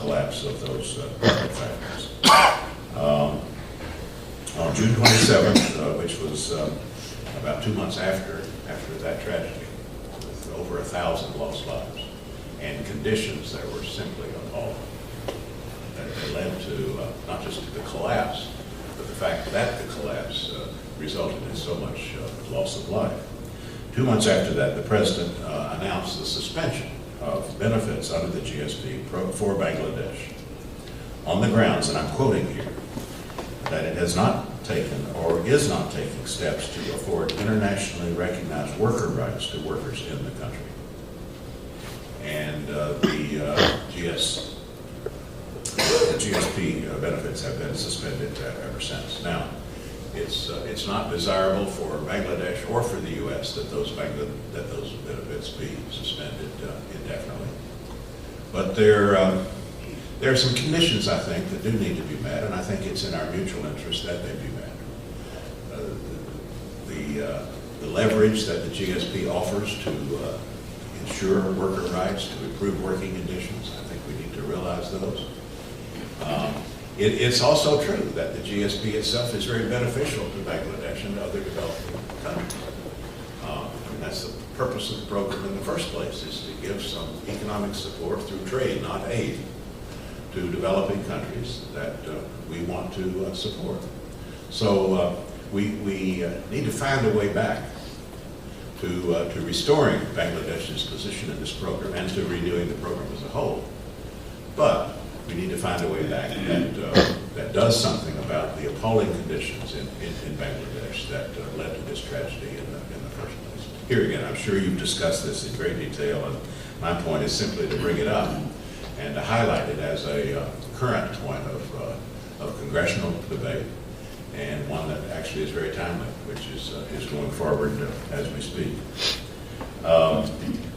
collapse of those factories. On June 27th, which was about 2 months after that tragedy, with over 1,000 lost lives and conditions that were simply appalling, that led to not just the collapse, but the fact that the collapse resulted in so much loss of life. 2 months after that, the President announced the suspension of benefits under the GSP for Bangladesh on the grounds, and I'm quoting here, that it has not taken or is not taking steps to afford internationally recognized worker rights to workers in the country. And the GSP benefits have been suspended ever since. Now, it's not desirable for Bangladesh or for the U.S. that those benefits be suspended indefinitely. But there are some conditions, I think, that do need to be met, and I think it's in our mutual interest that they be met. The leverage that the GSP offers to ensure worker rights, to improve working conditions, I think we need to realize those. It's also true that the GSP itself is very beneficial to Bangladesh and other developing countries. And that's the purpose of the program in the first place, is to give some economic support through trade, not aid, to developing countries that we want to support. So we need to find a way back to restoring Bangladesh's position in this program and to renewing the program as a whole. But we need to find a way back that does something about the appalling conditions in Bangladesh that led to this tragedy in the first place. Here again, I'm sure you've discussed this in great detail, and my point is simply to bring it up and to highlight it as a current point of congressional debate, and one that actually is very timely, which is going forward as we speak.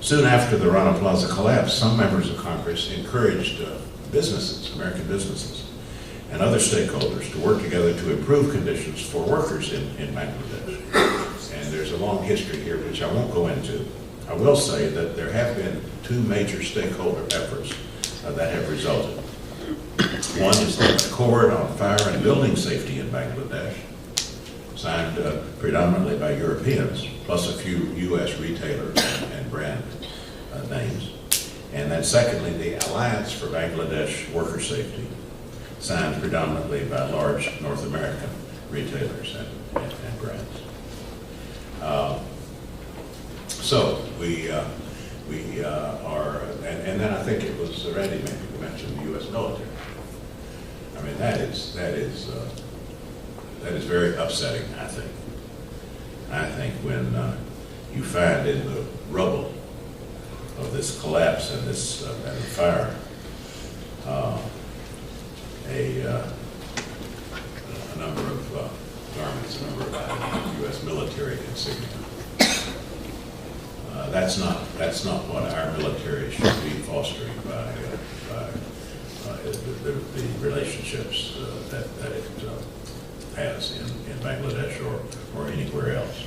Soon after the Rana Plaza collapse, some members of Congress encouraged businesses, American businesses, and other stakeholders to work together to improve conditions for workers in Bangladesh. And there's a long history here, which I won't go into. I will say that there have been two major stakeholder efforts that have resulted. One is the Accord on Fire and Building Safety in Bangladesh, signed predominantly by Europeans, plus a few U.S. retailers and brand names. And then secondly, the Alliance for Bangladesh Worker Safety, signed predominantly by large North American retailers and brands. So we are, and then I think it was Randy maybe mentioned the U.S. military. I mean, that is very upsetting, I think. I think when you find in the rubble of this collapse and this and the fire a number of garments, a number of U.S. military insignia. That's not what our military should be fostering by the relationships that it has in Bangladesh or anywhere else.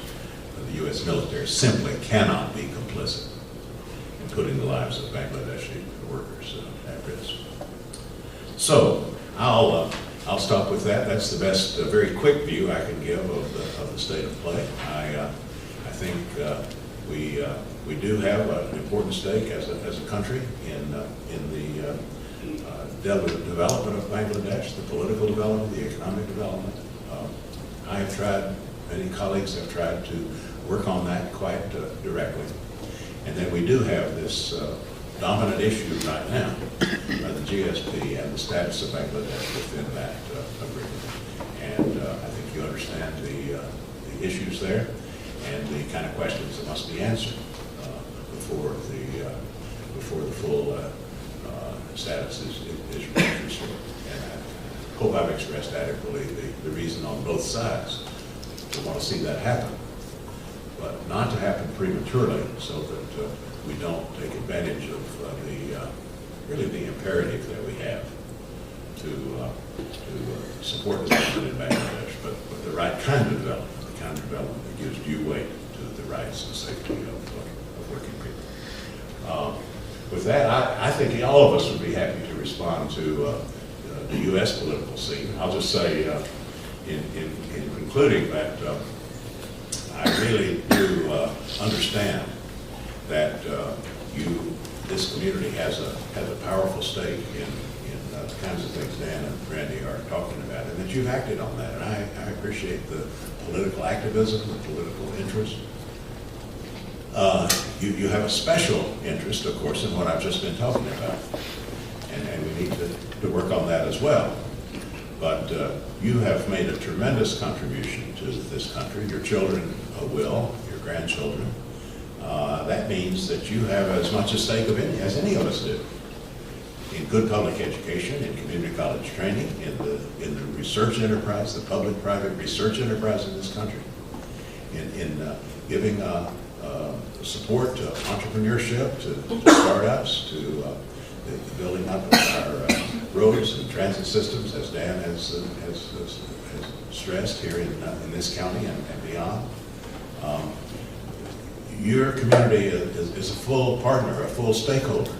The U.S. military simply cannot be complicit in putting the lives of Bangladeshi workers at risk. So I'll stop with that. That's the best, very quick view I can give of the state of play. I think we do have an important stake as a country in the development of Bangladesh, the political development, the economic development. I have tried, many colleagues have tried to work on that quite directly. And then we do have this dominant issue right now, the GSP and the status of Bangladesh within that agreement. And I think you understand the issues there and the kind of questions that must be answered before the full status is restored. And I hope I've expressed adequately the reason on both sides to want to see that happen, but not to happen prematurely, so that we don't take advantage of really the imperative that we have to support the development in Bangladesh, but the right kind of development, the kind of development that gives due weight to the rights and safety of working people. with that, I think all of us would be happy to respond to the U.S. political scene. I'll just say in concluding that I really do understand that this community has a powerful stake in the kinds of things Dan and Randy are talking about, and that you've acted on that. And I appreciate the political activism, the political interest. You have a special interest, of course, in what I've just been talking about, and we need to work on that as well. But you have made a tremendous contribution to this country. Your children will, your grandchildren. That means that you have as much a stake as any of us do in good public education, in community college training, in the research enterprise, the public-private research enterprise in this country, in giving support to entrepreneurship, to startups, to the building up of our roads and transit systems, as Dan has stressed here in this county and beyond. Your community is a full partner, a full stakeholder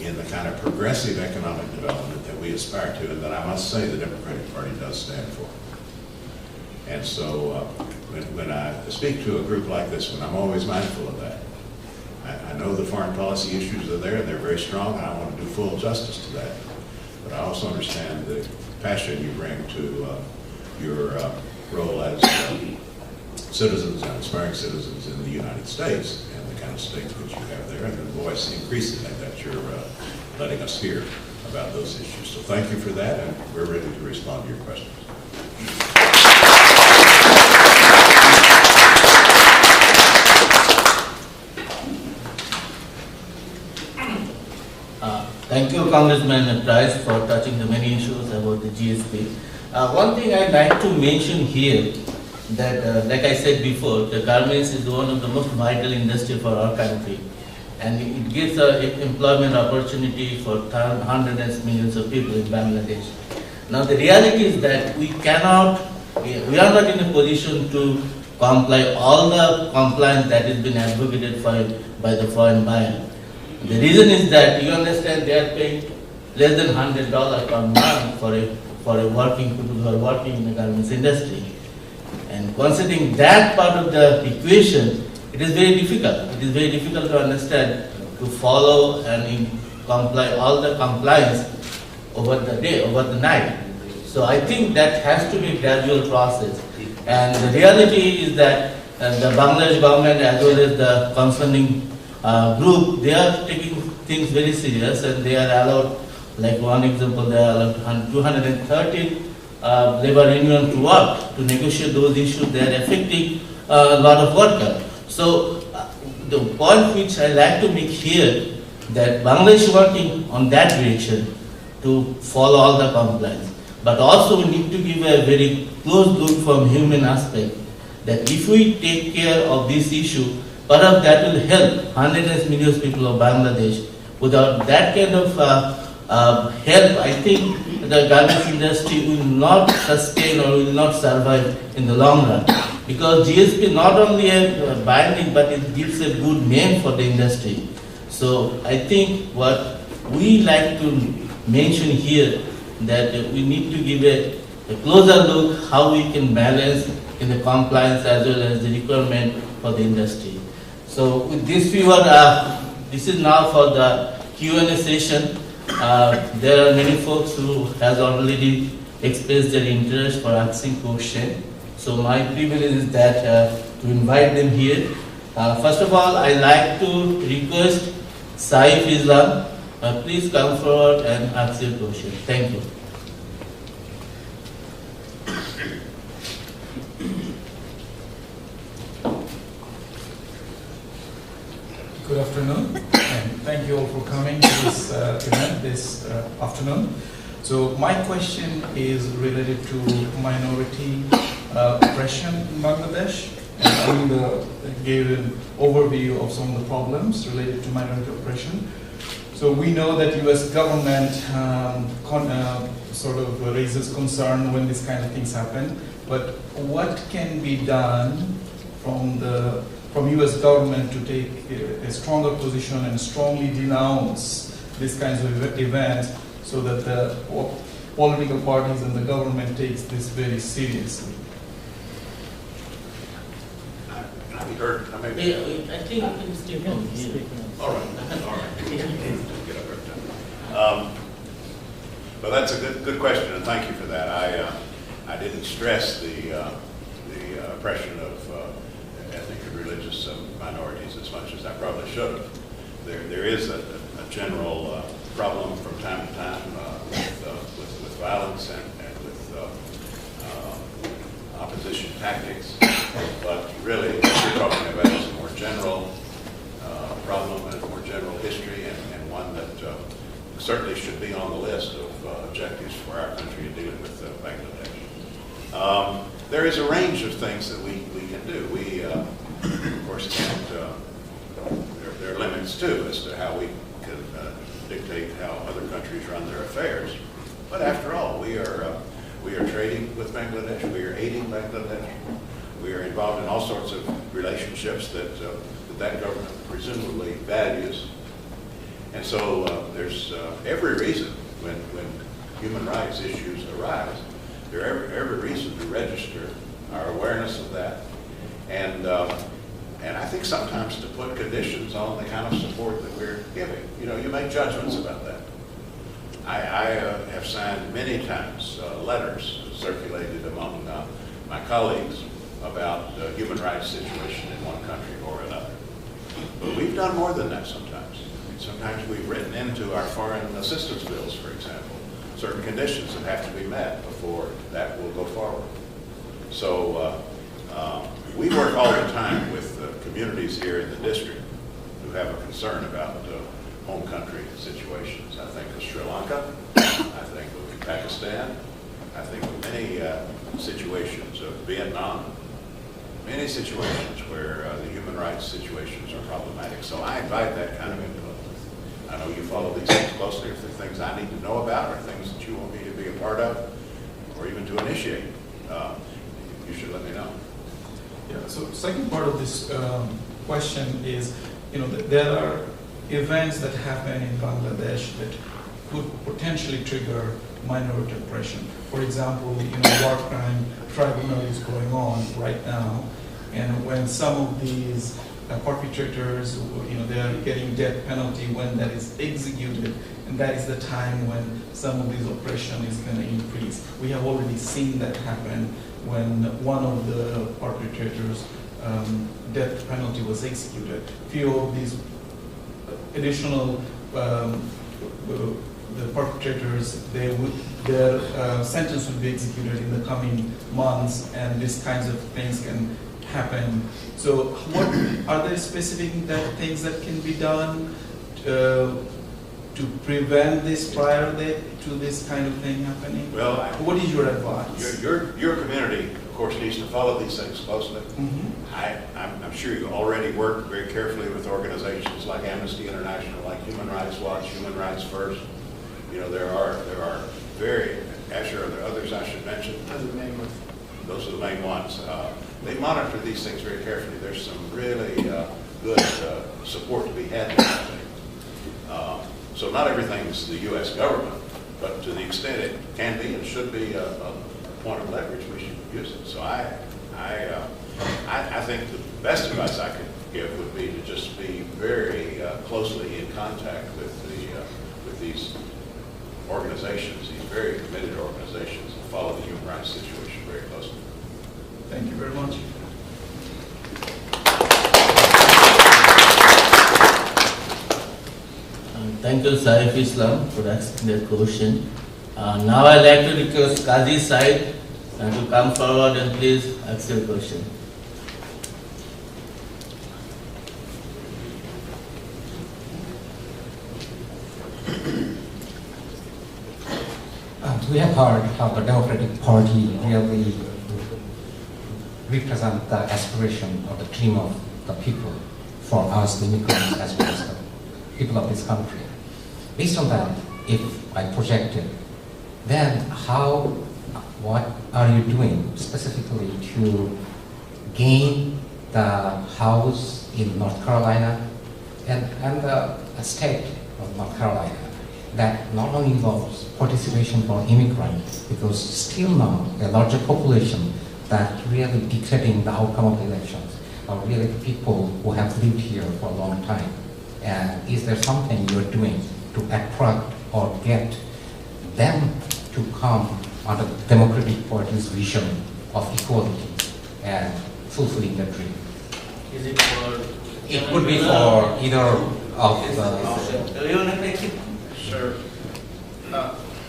in the kind of progressive economic development that we aspire to, and that I must say the Democratic Party does stand for. And so when I speak to a group like this one, I'm always mindful of that. I know the foreign policy issues are there, and they're very strong, and I want to do full justice to that. But I also understand the passion you bring to your role as citizens and aspiring citizens in the United States, and the kind of stake that you have there, and the voice increasingly that you're letting us hear about those issues. So thank you for that, and we're ready to respond to your questions. Thank you, Congressman Price, for touching the many issues about the GSP. One thing I'd like to mention here, that like I said before, the garments is one of the most vital industry for our country, and it gives employment opportunity for hundreds of millions of people in Bangladesh. Now the reality is that we are not in a position to comply all the compliance that has been advocated for by the foreign buyer. The reason is that you understand they are paying less than $100 per month for a working people who are working in the garments industry. And considering that part of the equation, it is very difficult. It is very difficult to understand, to follow and comply all the compliance over the day, over the night. So I think that has to be a gradual process. And the reality is that the Bangladesh government as well as the concerning group, they are taking things very serious, and they are allowed, like one example, they are allowed 213 labor union to work, to negotiate those issues. They are affecting a lot of workers. So the point which I like to make here, that Bangladesh is working on that direction to follow all the compliance. But also we need to give a very close look from human aspect, that if we take care of this issue, perhaps that will help hundreds of millions of people of Bangladesh. Without that kind of help, I think the garments industry will not sustain or will not survive in the long run. Because GSP not only a binding, but it gives a good name for the industry. So I think what we like to mention here, that we need to give a closer look how we can balance in the compliance as well as the requirement for the industry. So with this viewer, this is now for the Q&A session. There are many folks who has already expressed their interest for asking questions. So my privilege is that to invite them here. First of all, I like to request Saif Islam, please come forward and ask your question. Thank you. Good afternoon, and thank you all for coming to this event this afternoon. So my question is related to minority oppression in Bangladesh, and I will give an overview of some of the problems related to minority oppression. So we know that U.S. government sort of raises concern when these kind of things happen, but what can be done from the from U.S. government to take a stronger position and strongly denounce these kinds of events, so that the political parties and the government takes this very seriously? Can I be heard? I may be- Yeah, I think you can speak on here. All right, all right. Get up there. Well, that's a good question, and thank you for that. I didn't stress the oppression of ethnic and religious minorities as much as I probably should have. There is a general problem from time to time with violence and with opposition tactics, but really what you're talking about is a more general problem and a more general history, and one that certainly should be on the list of objectives for our country in dealing with Bangladesh. There is a range of things that we can do. We, of course, can't, there are limits too as to how we can dictate how other countries run their affairs. But after all, we are trading with Bangladesh, we are aiding Bangladesh, we are involved in all sorts of relationships that that government presumably values. And so there's every reason when human rights issues arise, there's every reason to register our awareness of that, and I think sometimes to put conditions on the kind of support that we're giving. You know, you make judgments about that. I have signed many times letters circulated among my colleagues about the human rights situation in one country or another. But we've done more than that sometimes. Sometimes we've written into our foreign assistance bills, for example, certain conditions that have to be met before that will go forward. So we work all the time with communities here in the district who have a concern about home country situations. I think of Sri Lanka, I think of Pakistan, I think of many situations of Vietnam, many situations where the human rights situations are problematic. So I invite that kind of input. I know you follow these things closely. If there are things I need to know about or things that you want me to be a part of or even to initiate, you should let me know. Yeah, so second part of this question is, you know, there are events that happen in Bangladesh that could potentially trigger minority oppression. For example, you know, war crime tribunal is going on right now, and when some of these perpetrators, you know, they are getting death penalty when that is executed, and that is the time when some of this oppression is going to increase. We have already seen that happen when one of the perpetrators' death penalty was executed. Few of these additional the perpetrators, their sentence will be executed in the coming months, and these kinds of things can happen. So what are there specific things that can be done to prevent this prior to this kind of thing happening? Well, what is your advice? Your community, of course, needs to follow these things closely. Mm-hmm. I'm sure you already work very carefully with organizations like Amnesty International, like Human Rights Watch, Human Rights First. You know, there are very, Asher, are there others I should mention? Those are the main ones. Those are the main ones. They monitor these things very carefully. There's some really good support to be had in that thing. So not everything is the U.S. government, but to the extent it can be and should be a point of leverage, we should use it. So I think the best advice I could give would be to just be very closely in contact with these organizations, these very committed organizations, and follow the human rights situation very closely. Thank you very much. Thank you, Saif Islam, for asking that question. Now I'd like to request Qazi Said to come forward and please ask your question. We have heard how the Democratic Party really represent the aspiration or the dream of the people, for us, the immigrants, as well as the people of this country. Based on that, if I project it, then what are you doing specifically to gain the House in North Carolina and the state of North Carolina that not only involves participation for immigrants, because still now a larger population that really dictating the outcome of the elections are really the people who have lived here for a long time. And is there something you're doing to attract or get them to come under the Democratic Party's vision of equality and fulfilling the dream? Is it for? It could be for either of the... You want to take it? Sure.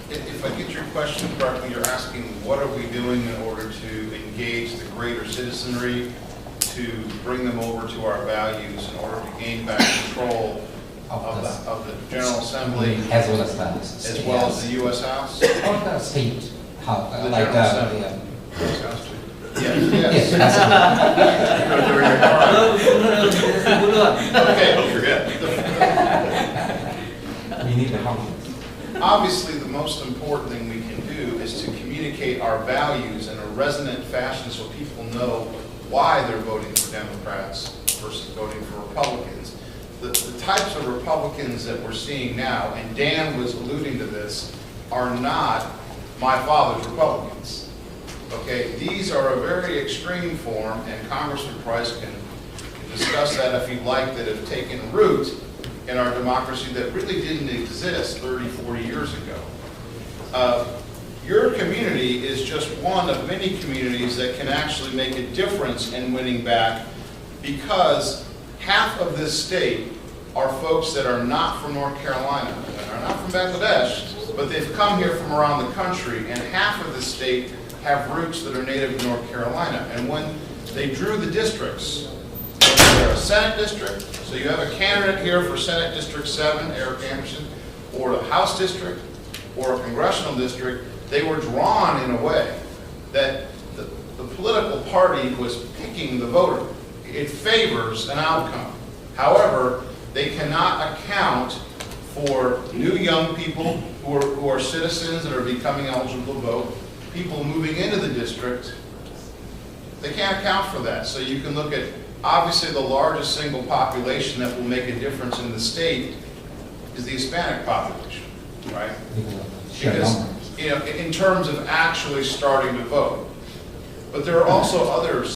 If I get your question correctly, you're asking what are we doing in order to engage the greater citizenry, to bring them over to our values in order to gain back control of the General Assembly as well as the U.S. House? Or the state house, The like General the... Assembly. Yes, Yes. Okay, forget. we need the house. Obviously, the most important thing we can do is to communicate our values in a resonant fashion so people know why they're voting for Democrats versus voting for Republicans. The types of Republicans that we're seeing now, and Dan was alluding to this, are not my father's Republicans. Okay, these are a very extreme form, and Congressman Price can discuss that if he'd like, that have taken root in our democracy that really didn't exist 30, 40 years ago. Your community is just one of many communities that can actually make a difference in winning back, because half of this state are folks that are not from North Carolina, and are not from Bangladesh, but they've come here from around the country, and half of the state have roots that are native to North Carolina. And when they drew the districts, whether they're a Senate district, so you have a candidate here for Senate District 7, Eric Anderson, or a House district, or a congressional district, they were drawn in a way that the political party was picking the voter. It favors an outcome. However, they cannot account for new young people who are citizens that are becoming eligible to vote, people moving into the district. They can't account for that. So you can look at, obviously, the largest single population that will make a difference in the state is the Hispanic population, right? Because, you know, in terms of actually starting to vote. But there are also others